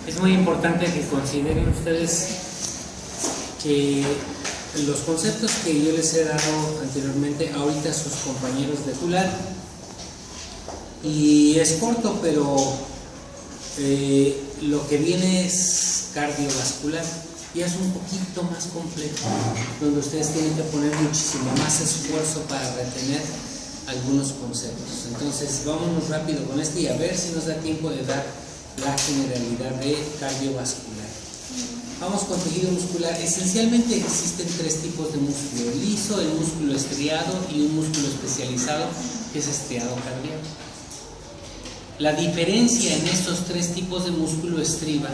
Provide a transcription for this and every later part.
Es muy importante que consideren ustedes que los conceptos que yo les he dado anteriormente, ahorita a sus compañeros de Jular, y es corto, pero lo que viene es cardiovascular, y es un poquito más complejo, donde ustedes tienen que poner muchísimo más esfuerzo para retener algunos conceptos. Entonces vámonos rápido con este y a ver si nos da tiempo de dar la generalidad de cardiovascular. Vamos con tejido muscular. Esencialmente existen tres tipos de músculo: el liso, el músculo estriado y un músculo especializado que es estriado cardíaco. La diferencia en estos tres tipos de músculo estriba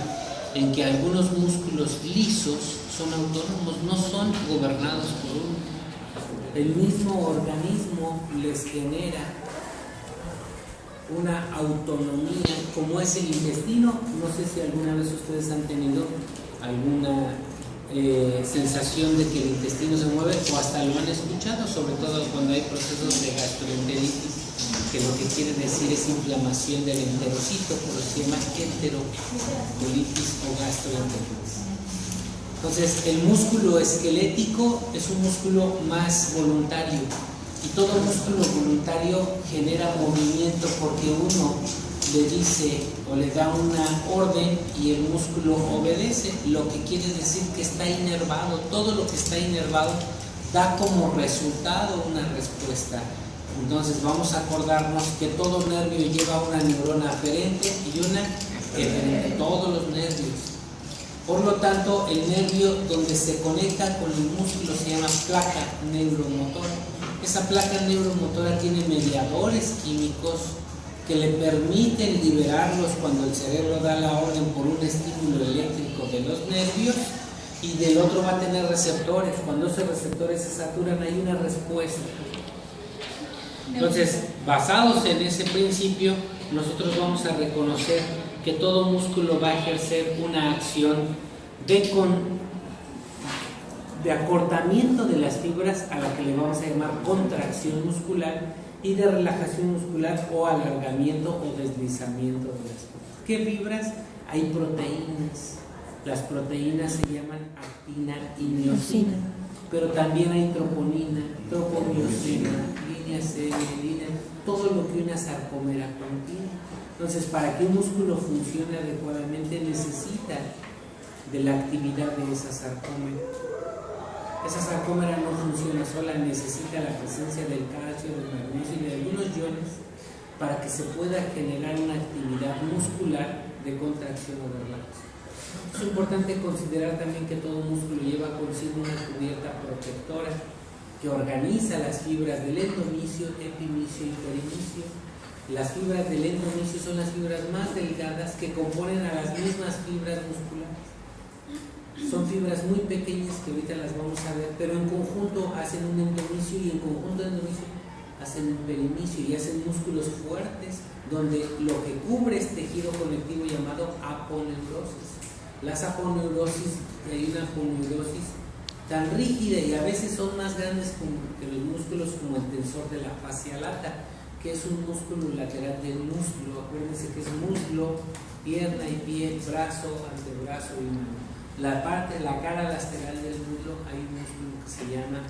en que algunos músculos lisos son autónomos, no son gobernados por uno. El mismo organismo les genera una autonomía, como es el intestino. No sé si alguna vez ustedes han tenido alguna sensación de que el intestino se mueve, o hasta lo han escuchado, sobre todo cuando hay procesos de gastroenteritis, que lo que quiere decir es inflamación del enterocito, por eso se llama enterocolitis o gastroenteritis. Entonces, el músculo esquelético es un músculo más voluntario, y todo músculo voluntario genera movimiento porque uno le dice o le da una orden y el músculo obedece, lo que quiere decir que está inervado. Todo lo que está inervado da como resultado una respuesta. Entonces vamos a acordarnos que todo nervio lleva una neurona aferente y una eferente, todos los nervios. Por lo tanto, el nervio donde se conecta con el músculo se llama placa neuromotora. Esa placa neuromotora tiene mediadores químicos que le permiten liberarlos cuando el cerebro da la orden por un estímulo eléctrico de los nervios, y del otro va a tener receptores. Cuando esos receptores se saturan hay una respuesta. Entonces, basados en ese principio, nosotros vamos a reconocer que todo músculo va a ejercer una acción de acortamiento de las fibras, a la que le vamos a llamar contracción muscular, y de relajación muscular o alargamiento o deslizamiento de las fibras. ¿Qué fibras? Hay proteínas. Las proteínas se llaman actina y miosina, pero también hay troponina, tropomiosina, línea C, línea, todo lo que una sarcómera contiene. Entonces, para que un músculo funcione adecuadamente necesita de la actividad de esa sarcómera. Esa sarcómera no funciona sola, necesita la presencia del calcio, del magnesio y de algunos iones para que se pueda generar una actividad muscular de contracción o de relajación. Es importante considerar también que todo músculo lleva consigo una cubierta protectora que organiza las fibras del endomicio, epimicio y perimicio. Las fibras del endomicio son las fibras más delgadas que componen a las mismas fibras musculares. Son fibras muy pequeñas que ahorita las vamos a ver, pero en conjunto hacen un endomicio, y en conjunto de endomicio hacen un perimicio y hacen músculos fuertes, donde lo que cubre es tejido conectivo llamado aponeurosis. Las aponeurosis, hay una aponeurosis tan rígida y a veces son más grandes que los músculos, como el tensor de la fascia lata, que es un músculo lateral del muslo. Acuérdense que es muslo, pierna y pie, brazo, antebrazo y mano. La cara lateral del muslo, hay un músculo que se llama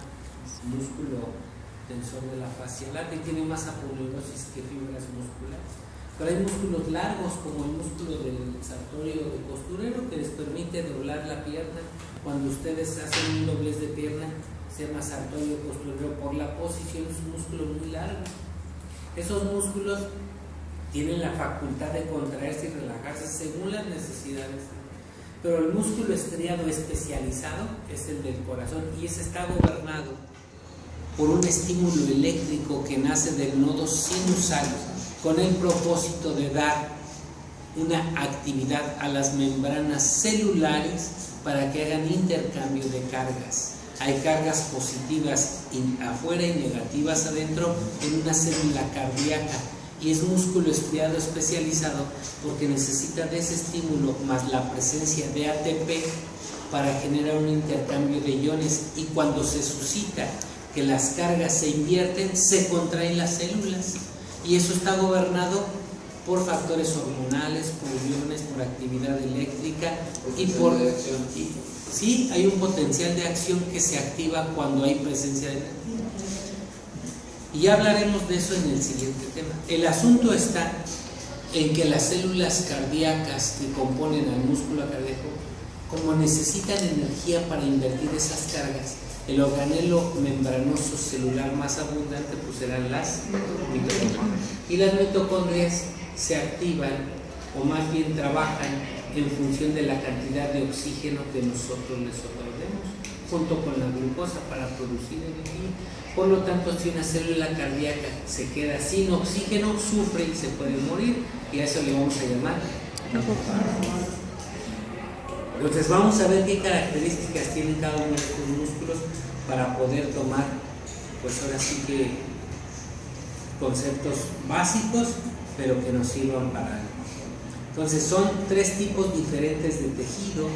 músculo tensor de la fascia lata y tiene más aponeurosis que fibras musculares. Pero hay músculos largos, como el músculo del sartorio de costurero, que les permite doblar la pierna. Cuando ustedes hacen un doblez de pierna, se llama sartorio costurero por la posición, es un músculo muy largo. Esos músculos tienen la facultad de contraerse y relajarse según las necesidades. Pero el músculo estriado especializado es el del corazón, y ese está gobernado por un estímulo eléctrico que nace del nodo sinusal, con el propósito de dar una actividad a las membranas celulares para que hagan intercambio de cargas. Hay cargas positivas afuera y negativas adentro en una célula cardíaca, y es músculo estriado especializado porque necesita de ese estímulo más la presencia de ATP para generar un intercambio de iones, y cuando se suscita que las cargas se invierten, se contraen las células, y eso está gobernado por factores hormonales, por iones, por actividad eléctrica y por... Sí, hay un potencial de acción que se activa cuando hay presencia de energía. Y ya hablaremos de eso en el siguiente tema. El asunto está en que las células cardíacas que componen al músculo cardíaco, como necesitan energía para invertir esas cargas, el organelo membranoso celular más abundante pues serán las mitocondrias. Y las mitocondrias se activan, o más bien trabajan en función de la cantidad de oxígeno que nosotros les otorgamos, junto con la glucosa para producir energía. Por lo tanto, si una célula cardíaca se queda sin oxígeno, sufre y se puede morir, y a eso le vamos a llamar. Entonces vamos a ver qué características tienen cada uno de estos músculos para poder tomar, pues ahora sí que conceptos básicos, pero que nos sirvan para algo. Entonces son 3 tipos diferentes de tejido,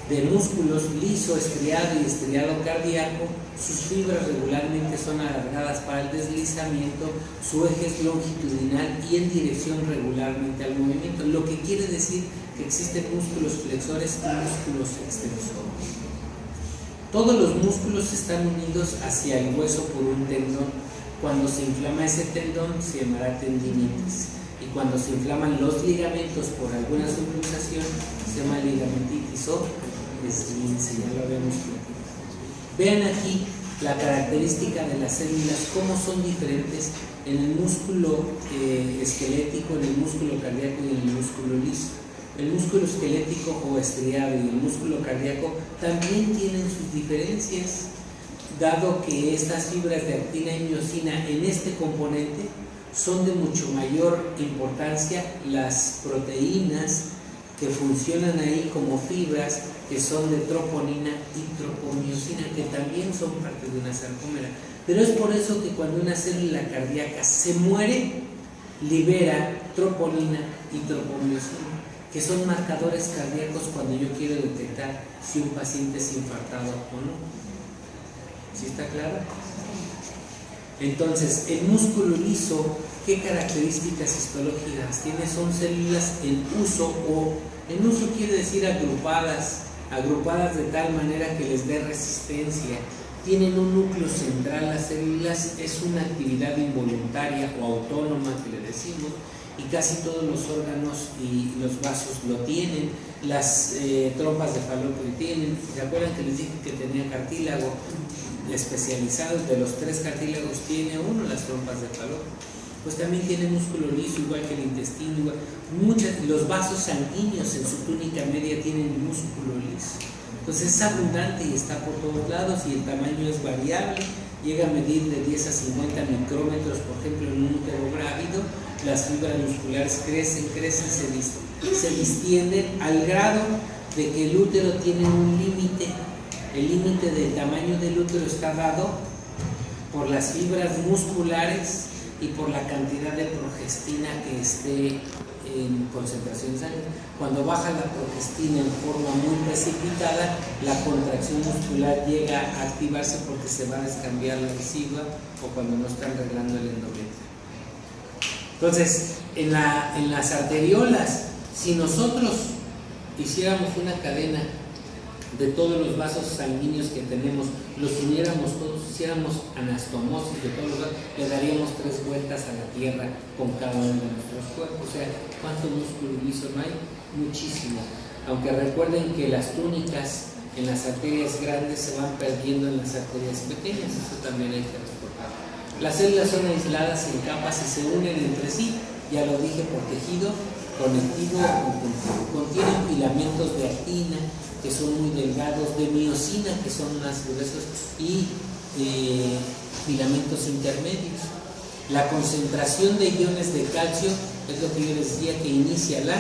de músculos: liso, estriado y estriado cardíaco. Sus fibras regularmente son alargadas para el deslizamiento, su eje es longitudinal y en dirección regularmente al movimiento, lo que quiere decir que existen músculos flexores y músculos extensores. Todos los músculos están unidos hacia el hueso por un tendón. Cuando se inflama ese tendón se llamará tendinitis, y cuando se inflaman los ligamentos por alguna subluxación se llama ligamentitis o esguince, ya lo habíamos platicado. Vean aquí la característica de las células, cómo son diferentes en el músculo esquelético, en el músculo cardíaco y en el músculo liso. El músculo esquelético o estriado y el músculo cardíaco también tienen sus diferencias, dado que estas fibras de actina y miosina en este componente son de mucho mayor importancia. Las proteínas que funcionan ahí como fibras, que son de troponina y tropomiosina, que también son parte de una sarcómera. Pero es por eso que cuando una célula cardíaca se muere, libera troponina y tropomiosina, que son marcadores cardíacos cuando yo quiero detectar si un paciente es infartado o no. ¿Sí está claro? Entonces, el músculo liso, ¿qué características histológicas tiene? Son células en uso, o en uso quiere decir agrupadas de tal manera que les dé resistencia. Tienen un núcleo central, las células, es una actividad involuntaria o autónoma que le decimos, y casi todos los órganos y los vasos lo tienen. Las trompas de Falopio tienen. ¿Se acuerdan que les dije que tenía cartílago especializado? De los 3 cartílagos tiene uno, las trompas de Falopio. Pues también tiene músculo liso, igual que el intestino, igual. Los vasos sanguíneos en su túnica media tienen músculo liso. Entonces es abundante y está por todos lados, y el tamaño es variable. Llega a medir de 10 a 50 micrómetros, por ejemplo, en un útero grávido. Las fibras musculares crecen, se distienden al grado de que el útero tiene un límite. El límite del tamaño del útero está dado por las fibras musculares y por la cantidad de progestina que esté en concentración sanguínea. Cuando baja la progestina en forma muy precipitada, la contracción muscular llega a activarse porque se va a descambiar la vesícula, o cuando no están arreglando el endometrio. Entonces, en las arteriolas, si nosotros hiciéramos una cadena de todos los vasos sanguíneos que tenemos, los uniéramos todos, hiciéramos anastomosis de todos los vasos, le daríamos 3 vueltas a la tierra con cada uno de nuestros cuerpos. O sea, ¿cuánto músculo liso no hay? Muchísimo. Aunque recuerden que las túnicas en las arterias grandes se van perdiendo en las arterias pequeñas, eso también hay que recordar. Las células son aisladas en capas y se unen entre sí, ya lo dije, por tejido conectivo o conjuntivo. Contienen filamentos de actina, que son muy delgados, de miosina, que son más gruesos, y filamentos intermedios. La concentración de iones de calcio es lo que yo les decía, que inicia la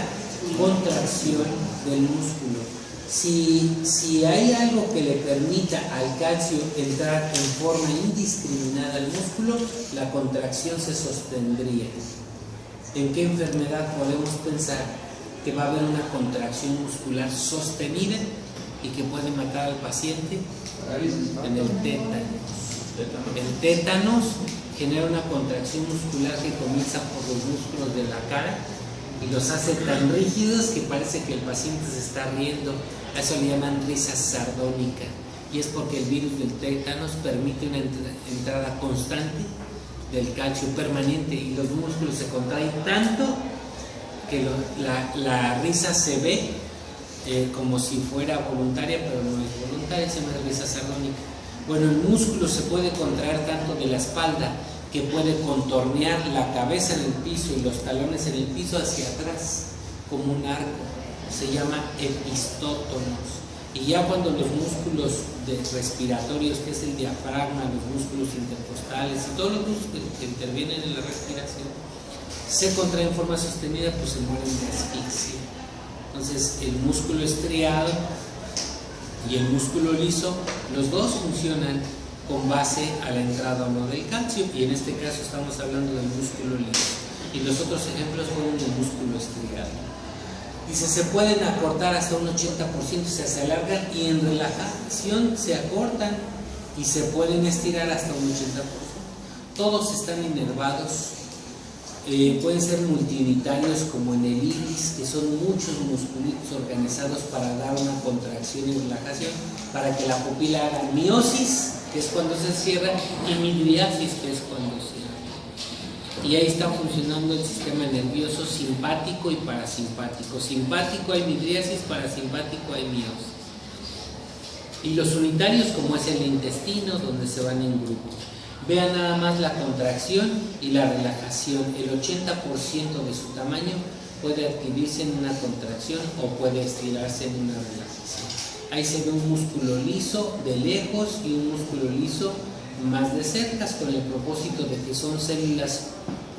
contracción del músculo. Si hay algo que le permita al calcio entrar en forma indiscriminada al músculo, la contracción se sostendría. ¿En qué enfermedad podemos pensar que va a haber una contracción muscular sostenida y que puede matar al paciente? En el tétanos. El tétanos genera una contracción muscular que comienza por los músculos de la cara y los hace tan rígidos que parece que el paciente se está riendo. A eso le llaman risa sardónica, y es porque el virus del tétanos permite una entrada constante del calcio permanente y los músculos se contraen tanto que la risa se ve como si fuera voluntaria, pero no es voluntaria, se llama risa sardónica. Bueno, el músculo se puede contraer tanto de la espalda, que puede contornear la cabeza en el piso y los talones en el piso hacia atrás, como un arco. Se llama epistótonos. Y ya cuando los músculos respiratorios, que es el diafragma, los músculos intercostales y todos los músculos que intervienen en la respiración, se contraen en forma sostenida, pues se mueren de asfixia. Entonces, el músculo estriado y el músculo liso, los dos funcionan con base a la entrada o no del calcio, y en este caso estamos hablando del músculo liso. Y los otros ejemplos fueron del músculo estriado. Dice, se pueden acortar hasta un 80%, se alargan, y en relajación se acortan y se pueden estirar hasta un 80%. Todos están inervados. Pueden ser multiunitarios como en el iris, que son muchos musculitos organizados para dar una contracción y relajación, para que la pupila haga miosis, que es cuando se cierra, y midriasis, que es cuando se abre. Y ahí está funcionando el sistema nervioso simpático y parasimpático. Simpático hay midriasis, parasimpático hay miosis. Y los unitarios, como es el intestino, donde se van en grupo. Vean nada más la contracción y la relajación. El 80% de su tamaño puede adquirirse en una contracción o puede estirarse en una relajación. Ahí se ve un músculo liso de lejos y un músculo liso más de cerca, con el propósito de que son células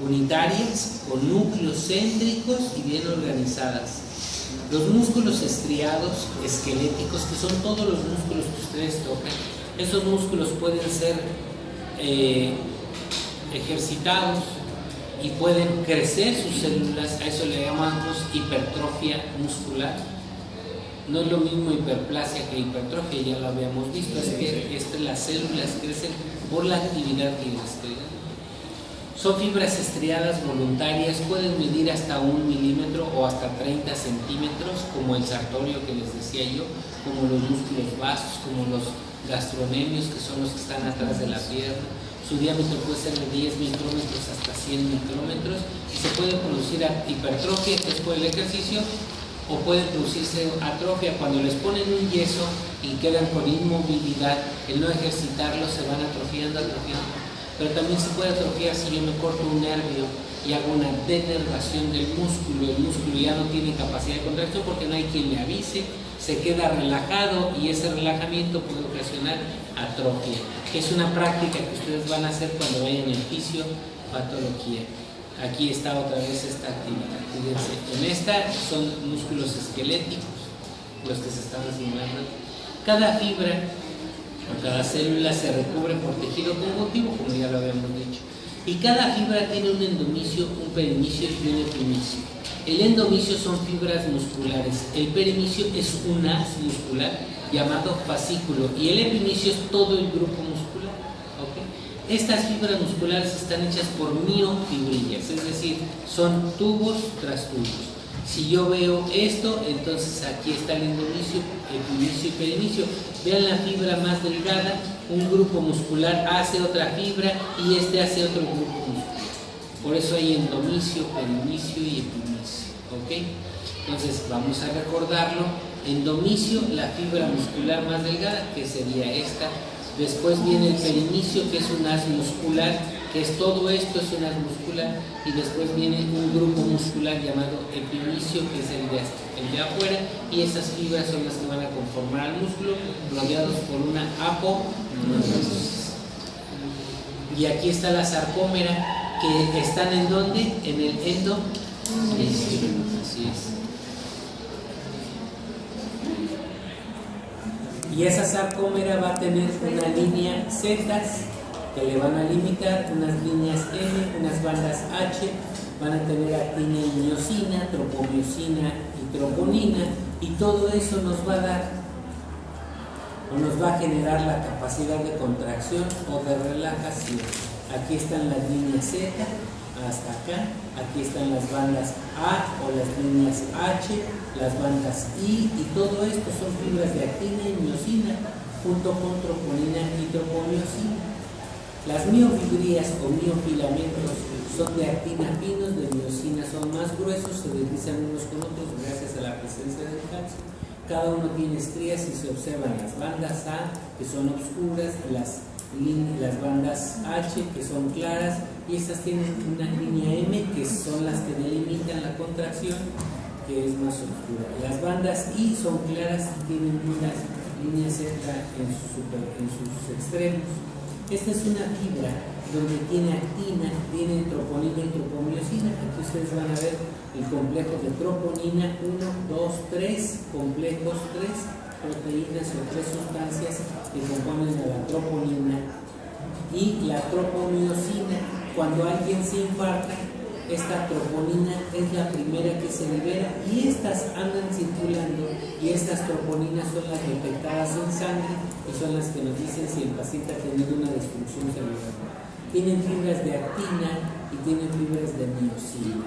unitarias con núcleos céntricos y bien organizadas. Los músculos estriados esqueléticos, que son todos los músculos que ustedes tocan, esos músculos pueden ser ejercitados y pueden crecer sus células. A eso le llamamos hipertrofia muscular. No es lo mismo hiperplasia que hipertrofia, ya lo habíamos visto, es que las células crecen por la actividad que les estoy dando. Son fibras estriadas voluntarias, pueden medir hasta 1 milímetro o hasta 30 centímetros, como el sartorio que les decía yo, como los músculos vasos, como los gastronemios, que son los que están atrás de la pierna. Su diámetro puede ser de 10 micrómetros hasta 100 micrómetros, y se puede producir hipertrofia, que es por el ejercicio, o puede producirse atrofia cuando les ponen un yeso y quedan con inmovilidad. El no ejercitarlos se van atrofiando. Pero también se puede atrofiar si yo me corto un nervio y hago una denervación del músculo. El músculo ya no tiene capacidad de contracción porque no hay quien le avise, se queda relajado, y ese relajamiento puede ocasionar atrofia, que es una práctica que ustedes van a hacer cuando vayan en fisiopatología. Aquí está otra vez esta actividad. Fíjense, en esta son músculos esqueléticos los que se están simulando. Cada fibra o cada célula se recubre por tejido conjuntivo, como ya lo habíamos dicho. Y cada fibra tiene un endomicio, un perimicio y un epimicio. El endomicio son fibras musculares, el perimicio es un haz muscular llamado fascículo, y el epimicio es todo el grupo muscular. ¿Okay? Estas fibras musculares están hechas por miofibrillas, es decir, son tubos tras tubos. Si yo veo esto, entonces aquí está el endomicio, epimicio y perimicio. Vean la fibra más delgada, un grupo muscular hace otra fibra y este hace otro grupo muscular. Por eso hay endomicio, perimicio y epimicio. ¿Ok? Entonces vamos a recordarlo. Endomicio, la fibra muscular más delgada, que sería esta. Después viene el perimicio, que es un haz muscular, que es todo esto, es un haz muscular. Y después viene un grupo muscular llamado epimicio, que es el de afuera, y esas fibras son las que van a conformar al músculo, rodeados por una aponeursis. Y aquí está la sarcómera, que están ¿en dónde? En el endomicio. Así es. Y esa sarcómera va a tener una línea Z que le van a limitar, unas líneas M, unas bandas H, van a tener actina y miosina, tropomiosina y troponina, y todo eso nos va a dar o nos va a generar la capacidad de contracción o de relajación. Aquí están las líneas Z hasta acá, aquí están las bandas A o las líneas H, las bandas I, y todo esto son fibras de actina y miosina junto con troponina y tropomiosina. Las miofibrillas o miofilamentos son de actina finos, de miosina son más gruesos, se deslizan unos con otros gracias a la presencia del calcio. Cada uno tiene estrías y se observan las bandas A, que son oscuras, las bandas H, que son claras, y estas tienen una línea M, que son las que delimitan la contracción, que es más oscura. Las bandas I son claras y tienen unas líneas Z en sus extremos. Esta es una fibra donde tiene actina, tiene troponina y tropomiosina. Aquí ustedes van a ver el complejo de troponina, 1, 2, 3, complejos 3 proteínas o 3 sustancias que componen a la troponina y la tropomiosina. Cuando alguien se infarta, esta troponina es la primera que se libera y estas andan circulando, y estas troponinas son las detectadas en sangre y son las que nos dicen si el paciente ha tenido una destrucción celular. Tienen fibras de actina y tienen fibras de miosina.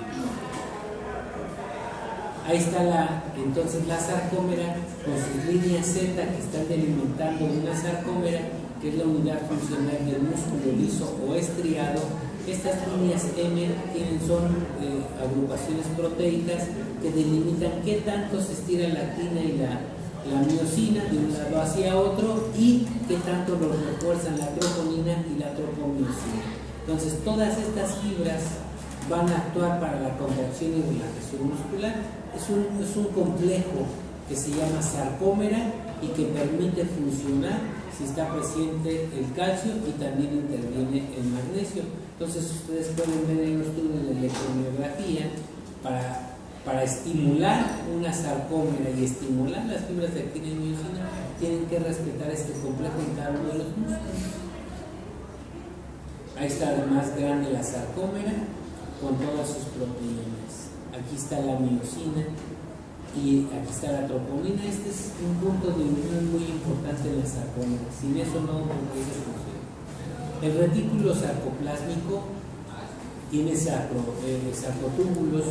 Ahí está entonces la sarcómera con sus líneas Z que están delimitando una sarcómera, que es la unidad funcional del músculo liso o estriado. Estas líneas M son agrupaciones proteicas que delimitan qué tanto se estira la actina y la miosina de un lado hacia otro, y qué tanto los refuerzan la troponina y la tropomiosina. Entonces todas estas fibras van a actuar para la contracción y relajación muscular. Es un complejo que se llama sarcómera y que permite funcionar si está presente el calcio y también interviene el magnesio. Entonces ustedes pueden ver en un estudio de electromiografía para estimular una sarcómera y estimular las fibras de actina y miosina, tienen que respetar este complejo en cada uno de los músculos. Ahí está además grande la sarcómera con todas sus proteínas. Aquí está la miosina y aquí está la troponina. Este es un punto de unión muy importante en la sarcómera. Sin eso no puede funcionar. El retículo sarcoplásmico tiene sarcotúbulos,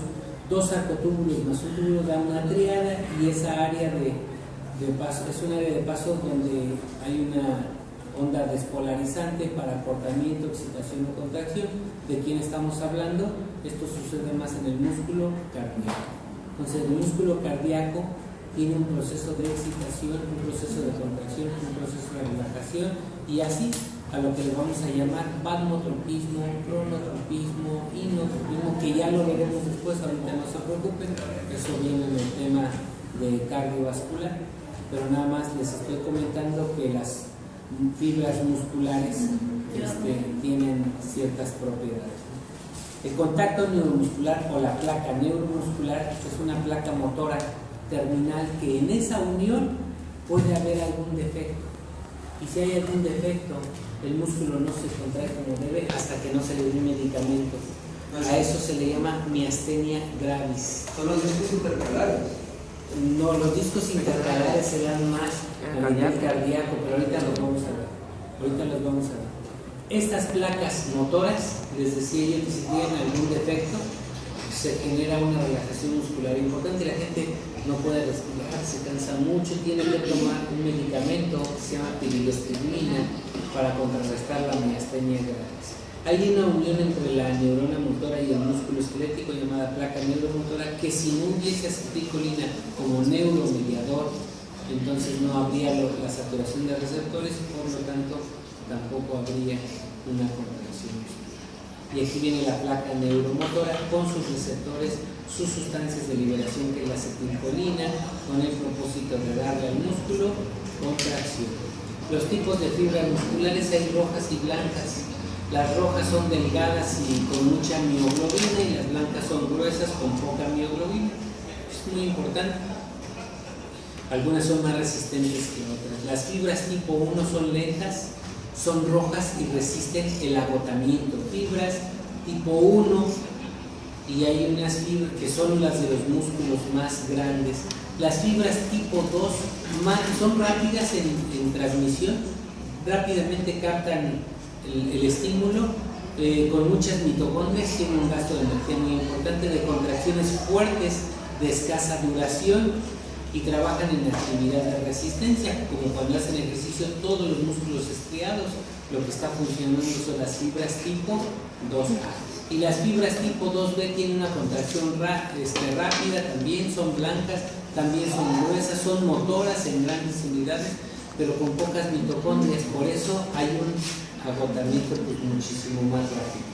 2 sarcotúbulos más un túbulo da una triada, y esa área de paso es un área de paso donde hay una onda despolarizante para acortamiento, excitación o contracción. ¿De quién estamos hablando? Esto sucede más en el músculo cardíaco. Entonces el músculo cardíaco tiene un proceso de excitación, un proceso de contracción, un proceso de relajación, y así a lo que le vamos a llamar pagmotropismo, cronotropismo, inotropismo, que ya lo veremos después, ahorita no se preocupen, eso viene en el tema de cardiovascular, pero nada más les estoy comentando que las fibras musculares tienen ciertas propiedades. El contacto neuromuscular o la placa neuromuscular es una placa motora terminal que en esa unión puede haber algún defecto, y si hay algún defecto el músculo no se contrae como debe hasta que no se le dé un medicamento. A eso se le llama miastenia gravis. ¿Son los discos intercalares? No, los discos intercalares se dan más a nivel cardíaco, pero ahorita los vamos a ver. Estas placas motoras, les decía yo que si tienen algún defecto, se genera una relajación muscular importante, la gente no puede respirar, se cansa mucho, tiene que tomar un medicamento que se llama piridoxina para contrarrestar la miastenia gravis. Hay una unión entre la neurona motora y el músculo esquelético llamada placa neuromotora, que si no hubiese acetilcolina como neuromediador, entonces no habría la saturación de receptores y por lo tanto tampoco habría una contracción muscular. Y aquí viene la placa neuromotora con sus receptores, sus sustancias de liberación, que es la acetilcolina, con el propósito de darle al músculo contracción. Los tipos de fibras musculares hay rojas y blancas. Las rojas son delgadas y con mucha mioglobina, y las blancas son gruesas con poca mioglobina. Es muy importante. Algunas son más resistentes que otras. Las fibras tipo 1 son lentas, son rojas y resisten el agotamiento. Fibras tipo 1, y hay unas fibras que son las de los músculos más grandes. Las fibras tipo 2 son rápidas en transmisión, rápidamente captan el estímulo con muchas mitocondrias, tiene un gasto de energía muy importante, de contracciones fuertes de escasa duración y trabajan en actividad de resistencia, como cuando hacen ejercicio todos los músculos estriados. Lo que está funcionando son las fibras tipo 2A. Y las fibras tipo 2B tienen una contracción rápida, también son blancas, también son gruesas, son motoras en grandes unidades, pero con pocas mitocondrias. Por eso hay un agotamiento pues muchísimo más rápido.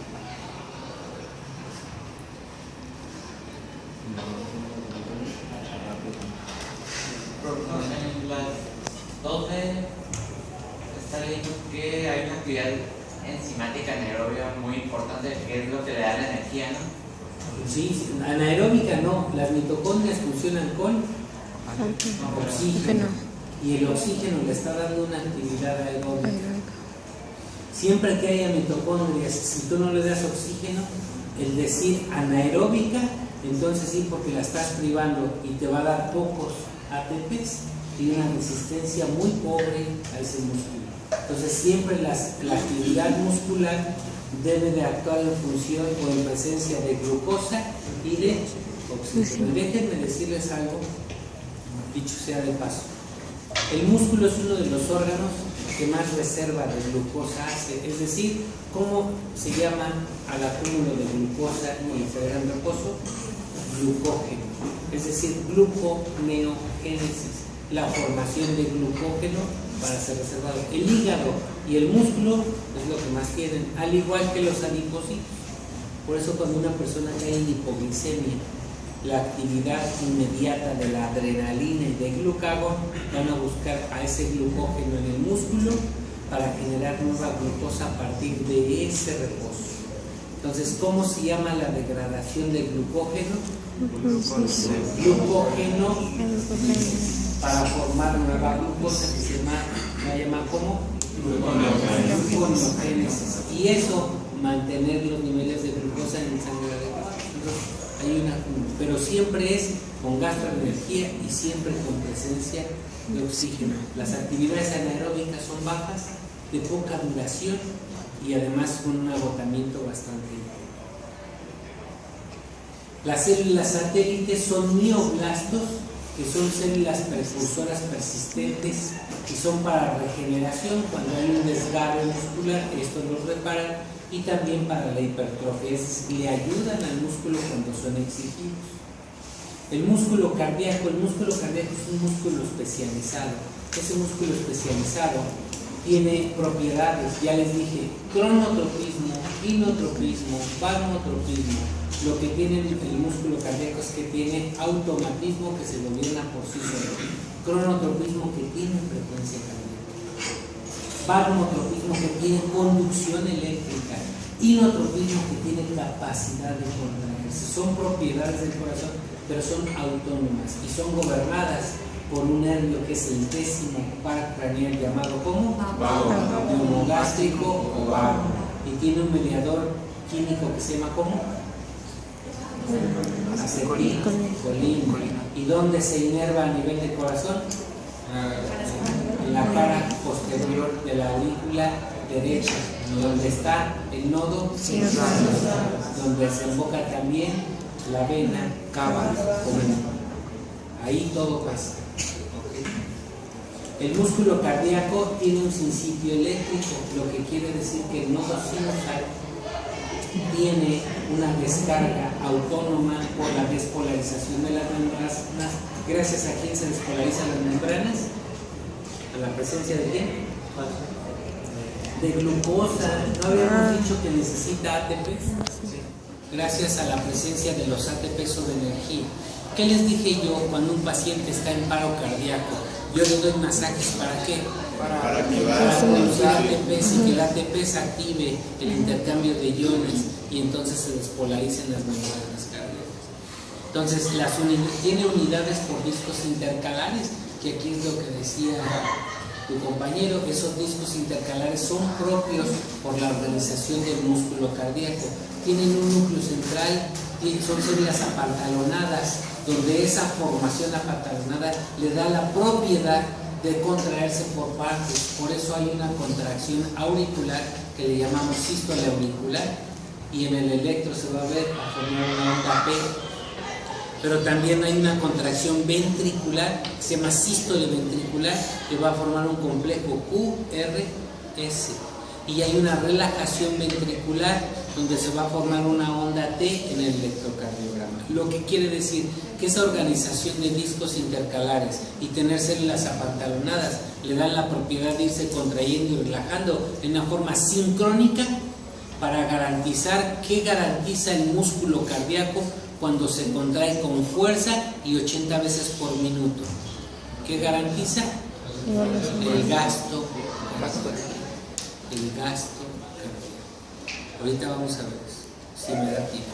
En las 12 está leyendo que hay una actividad enzimática anaerobia muy importante, que es lo que le da la energía, ¿no? Sí, anaeróbica no, las mitocondrias funcionan con oxígeno y el oxígeno le está dando una actividad aeróbica. Siempre que haya mitocondrias, si tú no le das oxígeno, el decir anaeróbica, entonces sí, porque la estás privando y te va a dar pocos ATPs y una resistencia muy pobre a ese músculo. Entonces siempre la actividad muscular debe de actuar en función o en presencia de glucosa y de oxígeno. Déjenme decirles algo, dicho sea de paso. El músculo es uno de los órganos que más reserva de glucosa hace, es decir, ¿cómo se llama al acúmulo de glucosa y el cerebro en reposo? Glucógeno, es decir, gluconeogénesis, la formación de glucógeno para ser reservado. El hígado y el músculo es lo que más tienen, al igual que los adipocitos. Por eso cuando una persona cae en hipoglicemia, la actividad inmediata de la adrenalina y de glucagón van a buscar a ese glucógeno en el músculo para generar nueva glucosa a partir de ese reposo. Entonces, ¿cómo se llama la degradación del glucógeno? Glucógeno para formar nueva glucosa que se llama ¿cómo? Gluconeogénesis. Y eso, mantener los niveles de glucosa en sangre adecuados. Hay pero siempre es con gasto de energía y siempre con presencia de oxígeno. Las actividades anaeróbicas son bajas, de poca duración y además con un agotamiento bastante importante. Las células satélites son mioblastos, que son células precursoras persistentes y son para regeneración cuando hay un desgarro muscular, estos los reparan, y también para la hipertrofia, le ayudan al músculo cuando son exigidos. El músculo cardíaco es un músculo especializado. Ese músculo especializado tiene propiedades, ya les dije, cronotropismo, inotropismo, varmotropismo. Lo que tiene el músculo cardíaco es que tiene automatismo que se gobierna por sí solo, cronotropismo que tiene frecuencia cardíaca, varmotropismo que tiene conducción eléctrica, inotropismo que tiene capacidad de contraerse. Son propiedades del corazón, pero son autónomas y son gobernadas por un nervio que es el 10º par craneal llamado ¿cómo? Neumogástrico o vago, y tiene un mediador químico que se llama ¿cómo? Acetilcolina. ¿Y dónde se inerva a nivel de corazón? En la cara posterior de la aurícula derecha, donde está el nodo central, donde desemboca también la vena cava común. Ahí todo pasa. El músculo cardíaco tiene un sincipio eléctrico, lo que quiere decir que el nodo sinusal tiene una descarga autónoma por la despolarización de las membranas. Gracias a quién se despolarizan las membranas, a la presencia de quién, de glucosa. ¿No habíamos dicho que necesita ATP? Gracias a la presencia de los ATPs o de energía. ¿Qué les dije yo cuando un paciente está en paro cardíaco? Yo le doy masajes, ¿para qué? Para producir ATPs y que el ATP se active el intercambio de iones y entonces se despolaricen las membranas cardíacas. Entonces tiene unidades por discos intercalares, que aquí es lo que decía tu compañero. Esos discos intercalares son propios por la organización del músculo cardíaco. Tienen un núcleo central, son células apantalonadas, donde esa formación apantalonada le da la propiedad de contraerse por partes. Por eso hay una contracción auricular que le llamamos sístole auricular, y en el electro se va a ver a formar una onda P. Pero también hay una contracción ventricular que se llama sístole ventricular, que va a formar un complejo QRS. Y hay una relajación ventricular donde se va a formar una onda T en el electrocardiograma. Lo que quiere decir que esa organización de discos intercalares y tener células apantalonadas le dan la propiedad de irse contrayendo y relajando en una forma sincrónica para garantizar que garantiza el músculo cardíaco cuando se contrae con fuerza y 80 veces por minuto. ¿Qué garantiza? El gasto. El gasto cardíaco. Ahorita vamos a ver eso, si me da tiempo.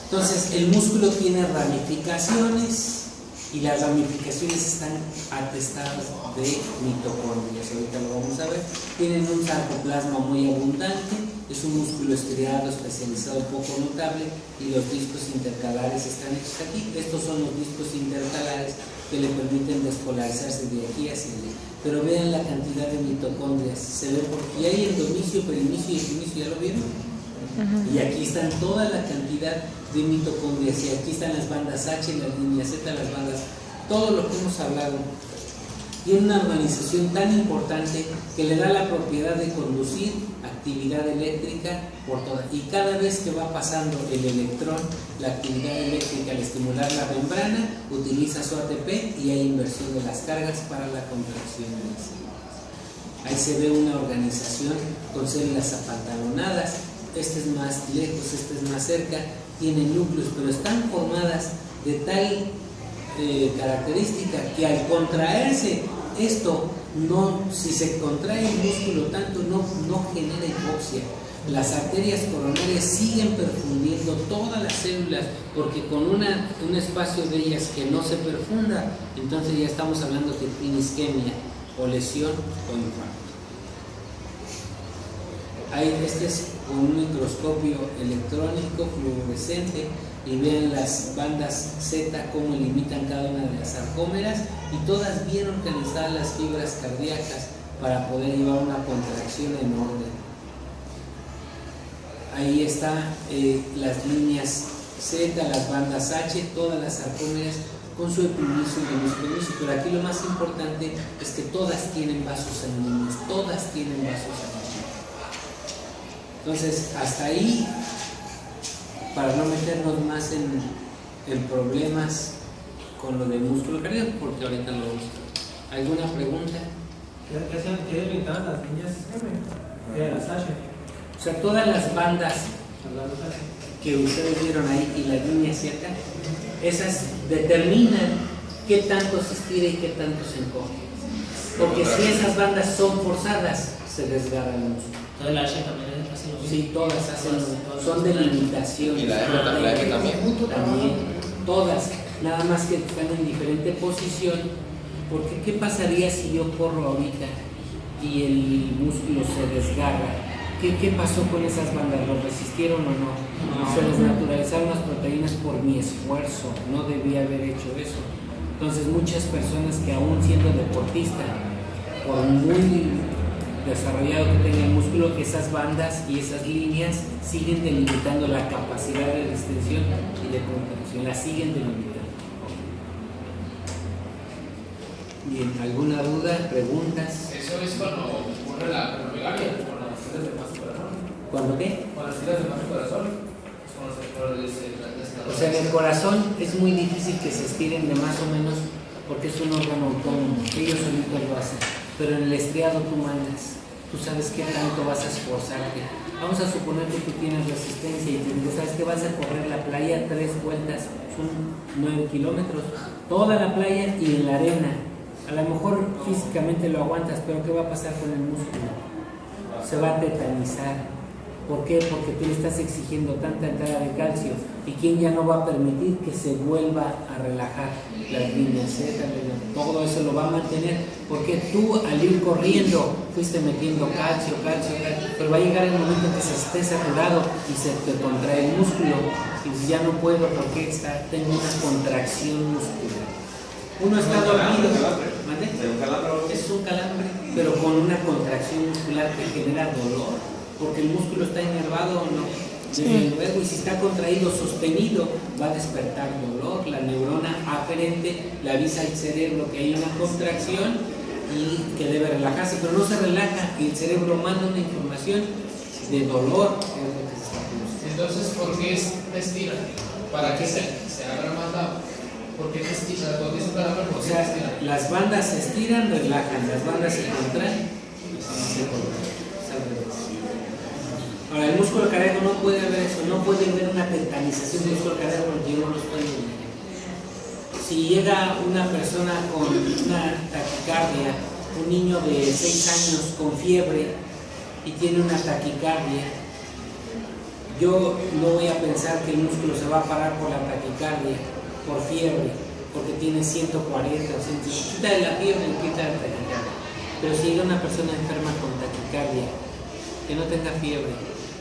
Entonces, el músculo tiene ramificaciones y las ramificaciones están atestadas de mitocondrias. Ahorita lo vamos a ver. Tienen un sarcoplasma muy abundante, es un músculo estriado, especializado, poco notable, y los discos intercalares están hechos aquí. Estos son los discos intercalares que le permiten despolarizarse de aquí hacia allá. Pero vean la cantidad de mitocondrias, se ve porque hay endomisio, perinicio y epinicio, ¿ya lo vieron? Y aquí están toda la cantidad de mitocondrias, y aquí están las bandas H, las líneas Z, las bandas, todo lo que hemos hablado. Tiene una organización tan importante que le da la propiedad de conducir actividad eléctrica por toda. Y cada vez que va pasando el electrón, la actividad eléctrica al estimular la membrana, utiliza su ATP y hay inversión de las cargas para la contracción de las células. Ahí se ve una organización con células apantalonadas. Este es más lejos, este es más cerca, tienen núcleos, pero están formadas de tal característica que al contraerse esto, si se contrae el músculo tanto, no genera hipoxia. Las arterias coronarias siguen perfundiendo todas las células, porque con un espacio de ellas que no se perfunda, entonces ya estamos hablando que tiene isquemia o lesión o infarto. Este es con un microscopio electrónico fluorescente, y vean las bandas Z cómo limitan cada una de las sarcómeras, y todas bien organizadas las fibras cardíacas para poder llevar una contracción en orden. Ahí están las líneas Z, las bandas H, todas las sarcómeras con su epinicio y menisco, pero aquí lo más importante es que todas tienen vasos sanguíneos, todas tienen vasos sanguíneos. Entonces, hasta ahí, para no meternos más en problemas con lo del músculo cardíaco, porque ahorita lo vamos a ver. ¿Alguna pregunta? ¿Qué delimitaban las líneas de las H? O sea, todas las bandas que ustedes vieron ahí y las líneas Z, esas determinan qué tanto se estira y qué tanto se encoge. Porque si esas bandas son forzadas, se desgarra el músculo. Entonces la H también hace lo mismo. Sí, todas hacen, son de limitación. Y la F también. También, todas, nada más que están en diferente posición. Porque ¿qué pasaría si yo corro ahorita y el músculo se desgarra? ¿Qué pasó con esas bandas? ¿Lo resistieron o no? Se desnaturalizaron las proteínas por mi esfuerzo, no debía haber hecho eso. Entonces muchas personas que aún siendo deportista, por muy desarrollado que tenga el músculo, esas bandas y esas líneas siguen delimitando la capacidad de extensión y de contracción, la siguen delimitando. Bien, ¿alguna duda? ¿Preguntas? Eso es cuando ocurre la acromegalia, con las filas de más corazón. ¿Cuándo qué? Con las filas de más corazón. O sea, en el corazón es muy difícil que se estiren de más o menos, porque es un órgano autónomo, ellos solitos lo hacen. Pero en el estriado tú mandas, tú sabes qué tanto vas a esforzarte. Vamos a suponer que tú tienes resistencia y tú sabes que vas a correr la playa 3 vueltas, son 9 kilómetros, toda la playa y en la arena. A lo mejor físicamente lo aguantas, pero ¿qué va a pasar con el músculo? Se va a tetanizar. ¿Por qué? Porque tú le estás exigiendo tanta entrada de calcio, y quién ya no va a permitir que se vuelva a relajar las líneas Z, todo eso lo va a mantener, porque tú al ir corriendo fuiste metiendo calcio, pero va a llegar el momento en que se esté saturado y se te contrae el músculo, y ya no puedo porque tengo una contracción muscular. Uno está dormido. ¿Mande? ¿Es Es un calambre, pero con una contracción muscular que genera dolor, porque el músculo está inervado o no. Desde luego, y si está contraído, sostenido, va a despertar dolor. La neurona aferente le avisa al cerebro que hay una contracción y que debe relajarse, pero no se relaja y el cerebro manda una información de dolor. Entonces, ¿por qué se estira? ¿Para que se abra más la? ¿Por qué se estira? ¿Por qué se calambre? ¿Por O qué sea, se estira? las bandas se estiran, relajan, las bandas se contraen y se contraen. Es al revés. Ahora, el músculo cardíaco no puede ver eso, no puede ver una tentanización del músculo cardíaco porque yo no lo estoy viendo. Si llega una persona con una taquicardia, un niño de 6 años con fiebre y tiene una taquicardia, yo no voy a pensar que el músculo se va a parar por la taquicardia, por fiebre, porque tiene 140 o 150. Quita la fiebre y quita la taquicardia. Pero si llega una persona enferma con taquicardia, que no tenga fiebre,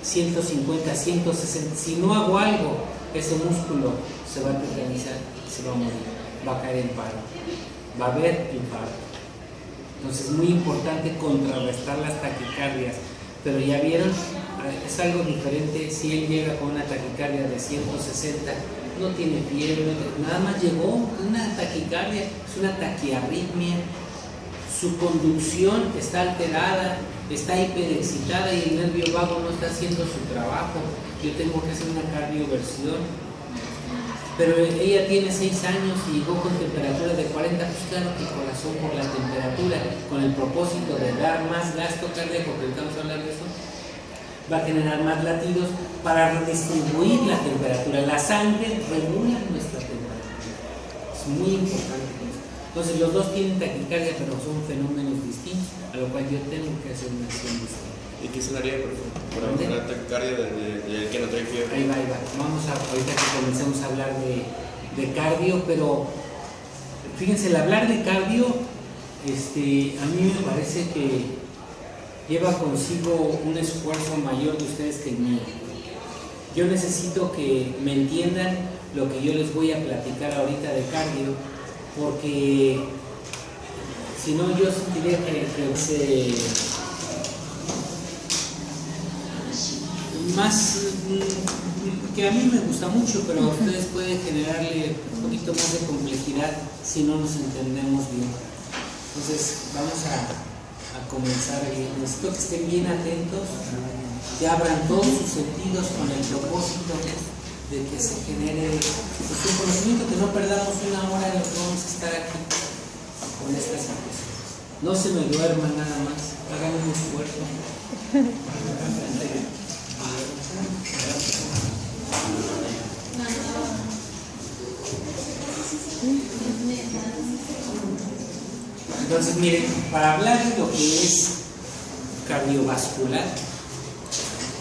150, 160, si no hago algo, ese músculo se va a tetanizar, se va a morir, va a caer en paro, va a haber infarto. Entonces es muy importante contrarrestar las taquicardias, pero ya vieron, es algo diferente si él llega con una taquicardia de 160, no tiene fiebre, nada más llegó una taquicardia, es una taquiarritmia, su conducción está alterada, está hiperexcitada y el nervio vago no está haciendo su trabajo. Yo tengo que hacer una cardioversión. Pero ella tiene 6 años y llegó con temperatura de 40, pues claro que el corazón por la temperatura, con el propósito de dar más gasto cardíaco, que estamos hablando de eso, va a generar más latidos para redistribuir la temperatura. La sangre regula nuestra temperatura. Es muy importante. Entonces los dos tienen taquicardia, pero son fenómenos distintos, a lo cual yo tengo que hacer una acción distinta. ¿Y qué se daría para una taquicardia del que no trae fiebre? Ahí va. Vamos a, ahorita que comencemos a hablar de cardio, pero fíjense, el hablar de cardio, a mí me parece que lleva consigo un esfuerzo mayor de ustedes que el mío. Yo necesito que me entiendan lo que yo les voy a platicar ahorita de cardio, porque si no yo sentiría que más que a mí me gusta mucho, pero a ustedes puede generarle un poquito más de complejidad si no nos entendemos bien. Entonces vamos a comenzar. Necesito que estén bien atentos, que abran todos sus sentidos con el propósito de que se genere un conocimiento, que no perdamos una hora en lo que vamos a estar aquí con estas cosas. No se me duerman nada más, hagan un esfuerzo. Entonces, miren, para hablar de lo que es cardiovascular,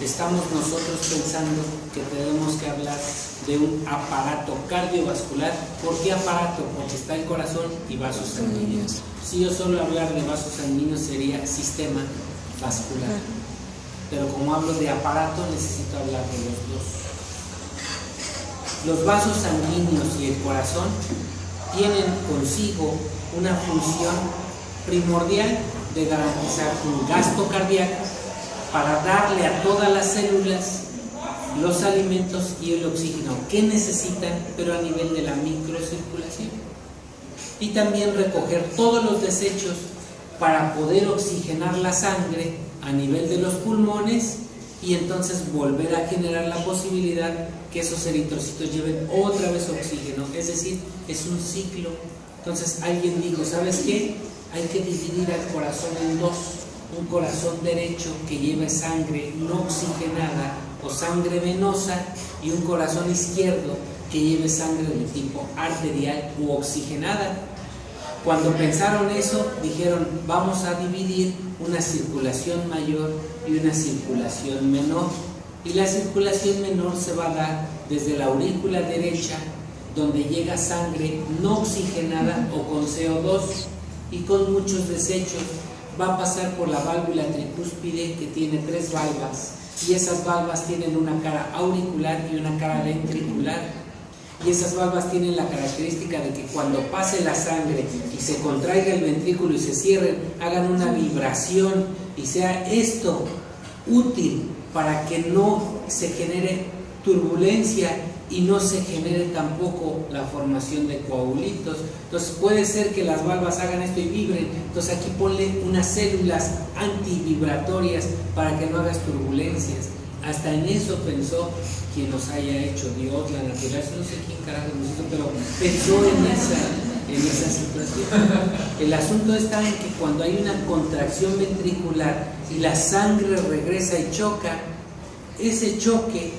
estamos nosotros pensando que tenemos que hablar de un aparato cardiovascular. ¿Por qué aparato? Porque está el corazón y vasos sanguíneos. Si yo solo hablar de vasos sanguíneos sería sistema vascular. Pero como hablo de aparato, necesito hablar de los dos. Los vasos sanguíneos y el corazón tienen consigo una función primordial de garantizar un gasto cardíaco para darle a todas las células los alimentos y el oxígeno que necesitan, pero a nivel de la microcirculación. Y también recoger todos los desechos para poder oxigenar la sangre a nivel de los pulmones y entonces volver a generar la posibilidad que esos eritrocitos lleven otra vez oxígeno. Es decir, es un ciclo. Entonces alguien dijo, ¿sabes qué? Hay que dividir al corazón en dos. Un corazón derecho que lleve sangre no oxigenada o sangre venosa y un corazón izquierdo que lleve sangre de tipo arterial u oxigenada. Cuando pensaron eso, dijeron, vamos a dividir una circulación mayor y una circulación menor. Y la circulación menor se va a dar desde la aurícula derecha, donde llega sangre no oxigenada o con CO2 y con muchos desechos. Va a pasar por la válvula tricúspide, que tiene 3 valvas, y esas valvas tienen una cara auricular y una cara ventricular. y esas valvas tienen la característica de que cuando pase la sangre y se contraiga el ventrículo y se cierren, hagan una vibración y sea esto útil para que no se genere turbulencia y no se genere tampoco la formación de coagulitos. Entonces puede ser que las valvas hagan esto y vibren, entonces aquí ponle unas células antivibratorias para que no hagas turbulencias. Hasta en eso pensó quien nos haya hecho, Dios, la naturaleza, no sé quién carajo nos hizo, pero pensó en esa situación. El asunto está en que cuando hay una contracción ventricular y la sangre regresa y choca, ese choque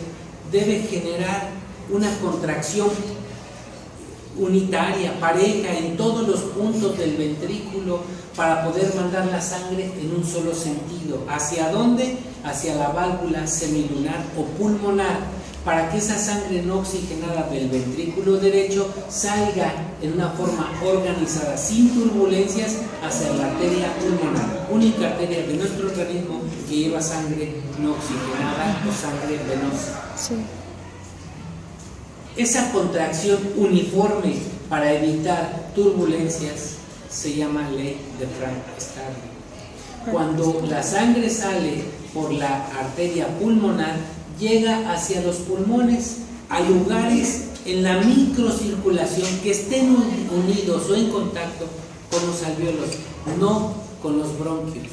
debe generar una contracción unitaria, pareja, en todos los puntos del ventrículo para poder mandar la sangre en un solo sentido. ¿Hacia dónde? Hacia la válvula semilunar o pulmonar, para que esa sangre no oxigenada del ventrículo derecho salga en una forma organizada, sin turbulencias, hacia la arteria pulmonar, única arteria de nuestro organismo que lleva sangre no oxigenada o sangre venosa. Sí. Esa contracción uniforme para evitar turbulencias se llama ley de Frank-Starling. Cuando la sangre sale por la arteria pulmonar, llega hacia los pulmones, a lugares en la microcirculación que estén unidos o en contacto con los alvéolos, no con los bronquios.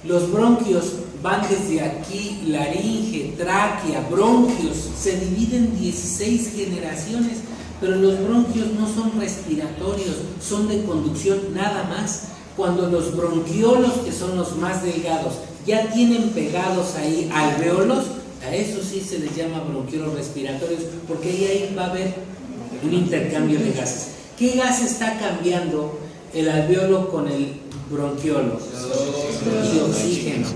Los bronquios van desde aquí, laringe, tráquea, bronquios, se dividen en 16 generaciones, pero los bronquios no son respiratorios, son de conducción nada más. Cuando los bronquiolos, que son los más delgados, ya tienen pegados ahí alvéolos, a eso sí se les llama bronquiolos respiratorios, porque ahí va a haber un intercambio de gases. ¿Qué gas está cambiando el alvéolo con el bronquiolo? Y oxígeno.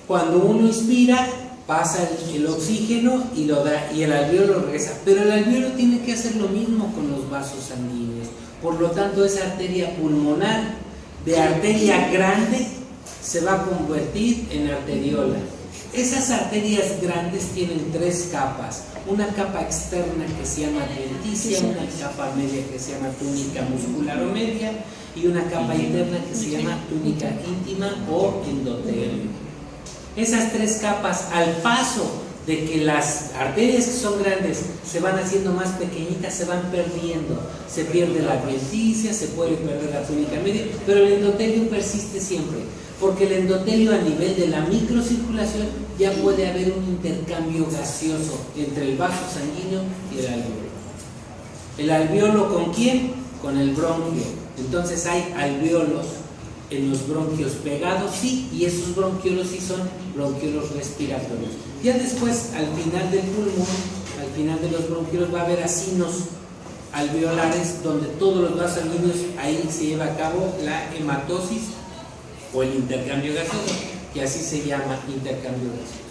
Cuando uno inspira, pasa el oxígeno y lo da, y el alvéolo regresa. Pero el alvéolo tiene que hacer lo mismo con los vasos sanguíneos. Por lo tanto, esa arteria pulmonar, de arteria grande, se va a convertir en arteriola. Esas arterias grandes tienen tres capas: una capa externa que se llama adventicia, una capa media que se llama túnica muscular o media, y una capa interna que se llama túnica íntima o endotelio. Esas tres capas, al paso de que las arterias que son grandes se van haciendo más pequeñitas, se van perdiendo. Se pierde la adventicia, se puede perder la túnica media, pero el endotelio persiste siempre, porque el endotelio, a nivel de la microcirculación, ya puede haber un intercambio gaseoso entre el vaso sanguíneo y el alvéolo. ¿El alvéolo con quién? Con el bronquio. Entonces hay alvéolos en los bronquios pegados, sí, y esos bronquiolos sí son bronquiolos respiratorios. Ya después, al final del pulmón, al final de los bronquiolos, va a haber asinos alveolares, donde todos los vasos sanguíneos, ahí se lleva a cabo la hematosis o el intercambio gaseoso, que así se llama intercambio gaseoso.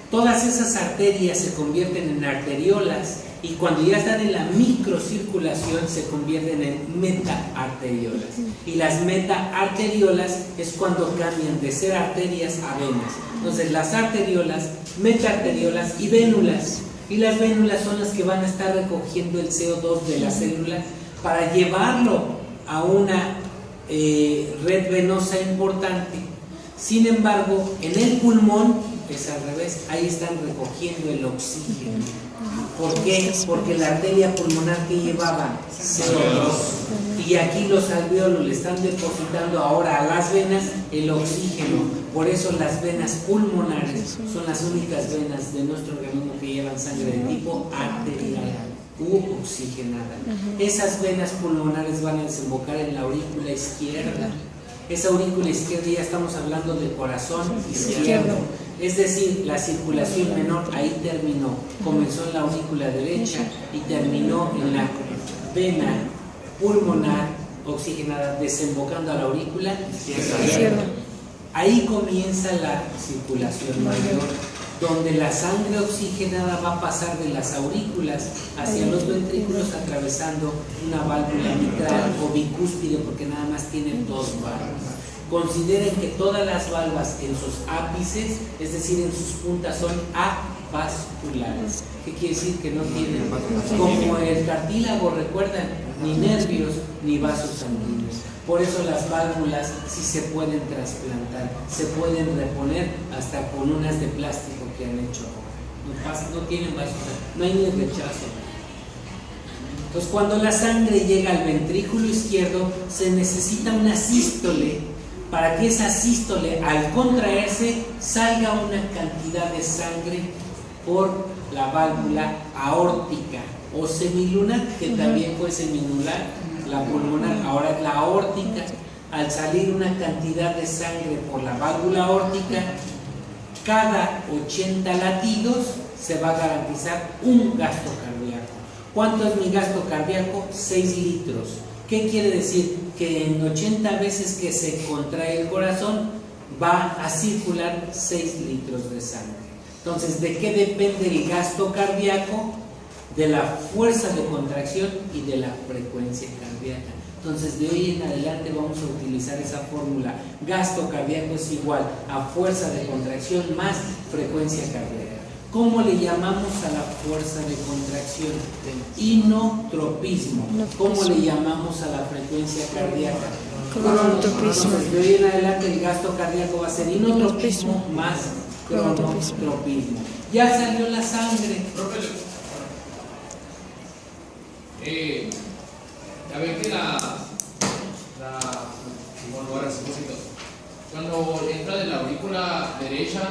Todas esas arterias se convierten en arteriolas, y cuando ya están en la microcirculación se convierten en metaarteriolas. Y las metaarteriolas es cuando cambian de ser arterias a venas. Entonces las arteriolas, metaarteriolas y vénulas. Y las vénulas son las que van a estar recogiendo el CO2 de la célula para llevarlo a una red venosa importante. Sin embargo, en el pulmón es al revés, ahí están recogiendo el oxígeno. ¿Por qué? Porque la arteria pulmonar que llevaba CO2, y aquí los alvéolos le están depositando ahora a las venas el oxígeno. Por eso las venas pulmonares son las únicas venas de nuestro organismo que llevan sangre de tipo arterial u oxigenada. Esas venas pulmonares van a desembocar en la aurícula izquierda. Esa aurícula izquierda, ya estamos hablando del corazón izquierdo. Es decir, la circulación menor ahí terminó. Comenzó en la aurícula derecha y terminó en la vena pulmonar oxigenada, desembocando a la aurícula izquierda. Ahí comienza la circulación mayor, donde la sangre oxigenada va a pasar de las aurículas hacia los ventrículos, atravesando una válvula mitral o bicúspide, porque nada más tienen dos válvulas. Consideren que todas las valvas en sus ápices, es decir, en sus puntas, son vasculares. ¿Qué quiere decir? Que no tienen, como el cartílago, recuerdan, ni nervios ni vasos sanguíneos. Por eso las válvulas sí se pueden trasplantar, se pueden reponer hasta con unas de plástico que han hecho ahora. No tienen vasos, no hay ni rechazo. Entonces, cuando la sangre llega al ventrículo izquierdo, se necesita una sístole para que esa sístole, al contraerse, salga una cantidad de sangre por la válvula aórtica o semilunar, que también fue semilunar, la pulmonar, ahora es la aórtica. Al salir una cantidad de sangre por la válvula aórtica, cada 80 latidos se va a garantizar un gasto cardíaco. ¿Cuánto es mi gasto cardíaco? 6 litros. ¿Qué quiere decir? Que en 80 veces que se contrae el corazón va a circular 6 litros de sangre. Entonces, ¿de qué depende el gasto cardíaco? De la fuerza de contracción y de la frecuencia cardíaca. Entonces, de hoy en adelante vamos a utilizar esa fórmula. Gasto cardíaco es igual a fuerza de contracción más frecuencia cardíaca. ¿Cómo le llamamos a la fuerza de contracción? Inotropismo. ¿Cómo le llamamos a la frecuencia cardíaca? Cronotropismo. Entonces, de hoy en adelante el gasto cardíaco va a ser inotropismo más cronotropismo. Ya salió la sangre. A ver que cuando entra de la aurícula derecha,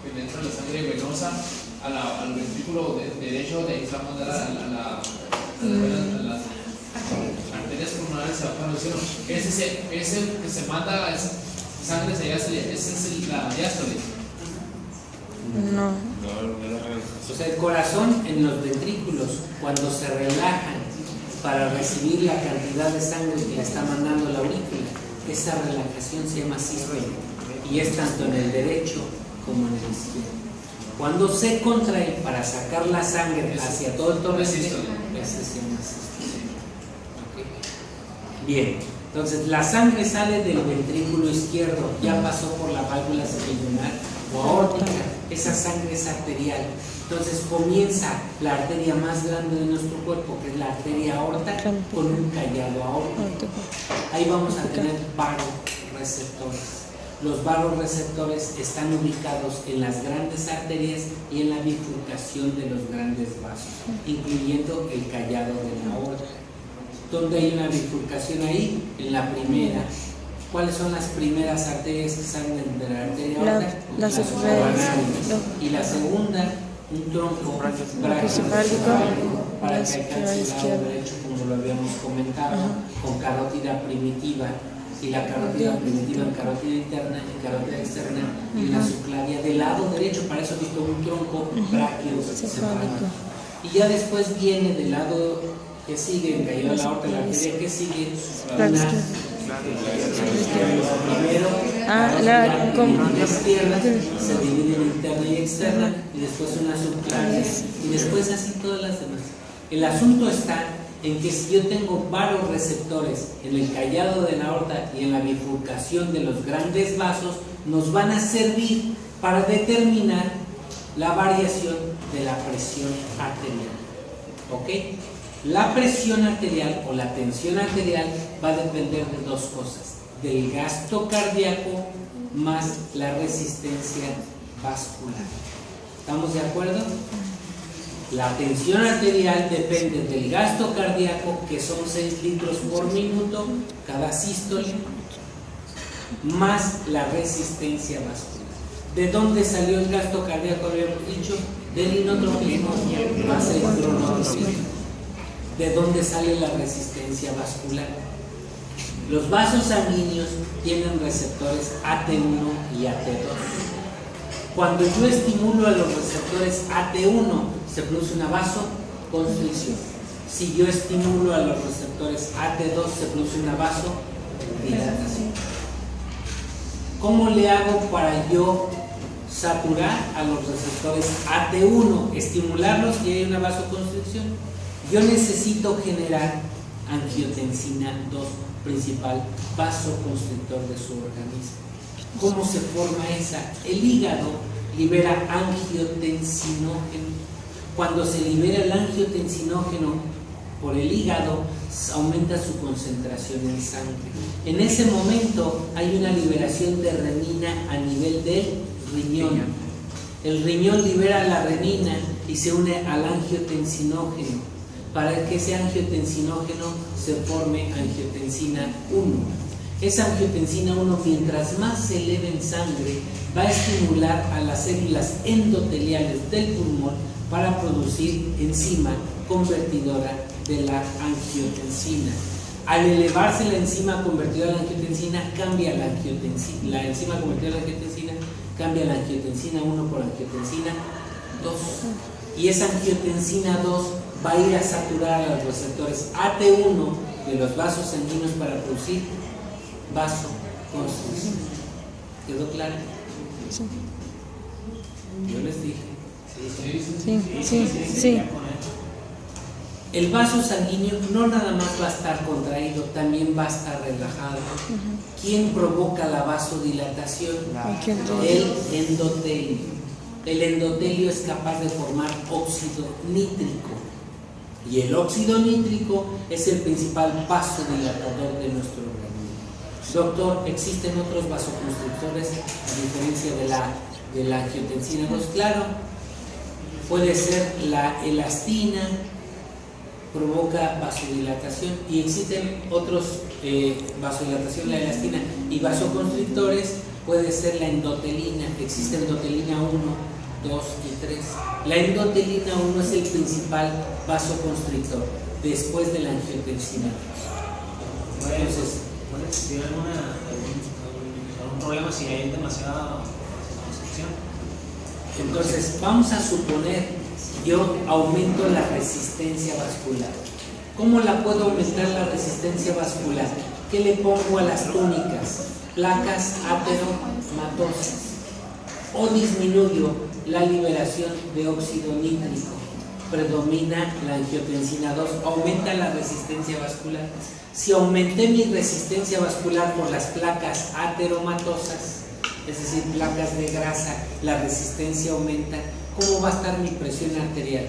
que le entra la sangre venosa al ventrículo derecho, de ahí se va a mandar a las arterias pulmonares, se va a producir. Ese que se manda sangre, ese es la diástole. No. O sea, el corazón en los ventrículos, cuando se relajan para recibir la cantidad de sangre que le está mandando la aurícula, esa relajación se llama sístole, y es tanto en el derecho como en el izquierdo. Cuando se contrae para sacar la sangre hacia todo el torrente, ese se llama sístole. ¿Okay? Bien, entonces la sangre sale del ventrículo izquierdo, ya pasó por la válvula semilunar o aórtica, esa sangre es arterial. Entonces comienza la arteria más grande de nuestro cuerpo, que es la arteria aorta, con un callado aórtico. Ahí vamos a tener vasoreceptores. Los vasoreceptores están ubicados en las grandes arterias y en la bifurcación de los grandes vasos, incluyendo el callado de la aorta. ¿Dónde hay una bifurcación ahí? En la primera. ¿Cuáles son las primeras arterias que salen de la arteria aorta? Las coronarias. Y la segunda, un tronco brachiocefálico para que alcance el lado derecho, como lo habíamos comentado, con carótida primitiva, y la carótida primitiva en carótida interna, en carótida externa, y en la subclavia del lado derecho. Para eso he visto un tronco brachiocefálico. Y ya después viene del lado que sigue, en callado de la aorta, la arteria que sigue, primero las piernas se dividen en interna y externa, y después una subclavia, y después así todas las demás. El asunto está en que si yo tengo varios receptores en el callado de la aorta y en la bifurcación de los grandes vasos, nos van a servir para determinar la variación de la presión arterial. ¿Ok? La presión arterial o la tensión arterial va a depender de dos cosas: del gasto cardíaco más la resistencia vascular. ¿Estamos de acuerdo? La tensión arterial depende del gasto cardíaco, que son 6 litros por minuto cada sístole, más la resistencia vascular. ¿De dónde salió el gasto cardíaco? Habíamos dicho, del inotropismo más el cronotropismo. ¿De dónde sale la resistencia vascular? Los vasos sanguíneos tienen receptores AT1 y AT2. Cuando yo estimulo a los receptores AT1, se produce una vasoconstricción. Si yo estimulo a los receptores AT2, se produce una vasodilatación. ¿Cómo le hago para yo saturar a los receptores AT1? Estimularlos y hay una vasoconstricción. Yo necesito generar angiotensina 2, principal vasoconstrictor de su organismo. ¿Cómo se forma esa? El hígado libera angiotensinógeno. Cuando se libera el angiotensinógeno por el hígado, aumenta su concentración en sangre. En ese momento hay una liberación de renina a nivel del riñón. El riñón libera la renina y se une al angiotensinógeno para que ese angiotensinógeno se forme angiotensina 1. Esa angiotensina 1, mientras más se eleve en sangre, va a estimular a las células endoteliales del pulmón para producir enzima convertidora de la angiotensina. Al elevarse la enzima convertidora de la angiotensina, cambia la angiotensina. La enzima convertidora de la angiotensina cambia la angiotensina 1 por angiotensina 2. Y esa angiotensina 2 va a ir a saturar a los receptores AT1 de los vasos sanguíneos para producir vasoconstricción. ¿Quedó claro? Sí. Yo les dije. Sí. El vaso sanguíneo no nada más va a estar contraído, también va a estar relajado. ¿Quién provoca la vasodilatación? El endotelio. El endotelio es capaz de formar óxido nítrico. Y el óxido nítrico es el principal vasodilatador de nuestro organismo. Doctor, ¿existen otros vasoconstrictores a diferencia de la angiotensina 2? Claro, puede ser la elastina, provoca vasodilatación, y existen otros vasodilatación, la elastina, y vasoconstrictores puede ser la endotelina. Existe endotelina 1, 2 y 3. La endotelina 1 es el principal vasoconstrictor después de la angiotensina 2. Entonces, ¿puede existir algún problema si hay demasiada vasoconstricción? Entonces, vamos a suponer, yo aumento la resistencia vascular. ¿Cómo la puedo aumentar la resistencia vascular? ¿Qué le pongo a las túnicas? Placas ateromatosas. O disminuyo la liberación de óxido nítrico. Predomina la angiotensina 2, aumenta la resistencia vascular. Si aumenté mi resistencia vascular por las placas ateromatosas, es decir, placas de grasa, la resistencia aumenta. ¿Cómo va a estar mi presión arterial?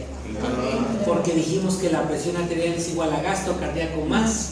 Porque dijimos que la presión arterial es igual a gasto cardíaco más